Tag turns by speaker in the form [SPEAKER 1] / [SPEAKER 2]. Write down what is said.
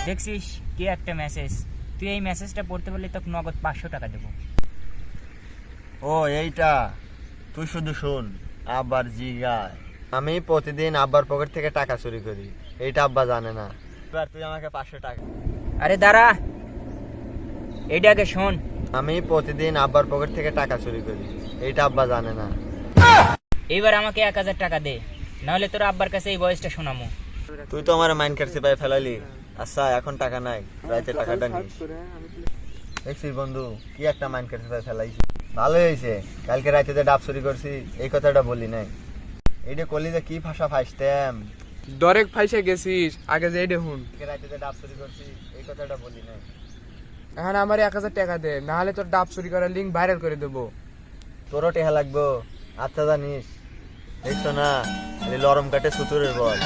[SPEAKER 1] দেখছিস কি একটা মেসেজ, তুই এই মেসেজটা পড়তে পারলে তোকে নগদ 500 টাকা দেবো।
[SPEAKER 2] ও এইটা, তুই শুধু শোন। আব্বার জিগায় আমি প্রতিদিন আব্বার পকেট থেকে টাকা চুরি করি, এইটা আব্বা জানে না। এবার তুই আমাকে 500 টাকা।
[SPEAKER 1] আরে দাঁড়া, এইটা আগে শোন।
[SPEAKER 2] আমি প্রতিদিন আব্বার পকেট থেকে টাকা চুরি করি, এইটা আব্বা জানে না।
[SPEAKER 1] এইবার আমাকে 1000 টাকা দে, নাহলে তোর আব্বার কাছে এই বয়সটা শোনামু।
[SPEAKER 2] তুই তো আমার মাইন্ড কাটছি পাই ফেলালি। আচ্ছা এখন টাকা নাই, রাইতে টাকাটা নিস। দেখছিস বন্ধু, কি একটা মাইন্ড কাটছি পাই ফেলাইছি। ভালোই হয়েছে, কালকে রাইতে যে ডাব চুরি করছি এই কথাটা বলি নাই। এইটা করলি যে কি ভাষা ফাইসতাম।
[SPEAKER 3] ডরেক ফাইসে গেছিস, আগে যাই দেখুন।
[SPEAKER 2] কালকে রাইতে যে ডাব চুরি করছি এই কথাটা বলি নাই।
[SPEAKER 3] এখন আমার 1000 টাকা দে, নাহলে তোর ডাব চুরি করার লিঙ্ক ভাইরাল করে দেবো।
[SPEAKER 2] তোরও টেহা লাগবো। আচ্ছা জানিস, দেখছো না, লরম কাটে সুতুরের বল।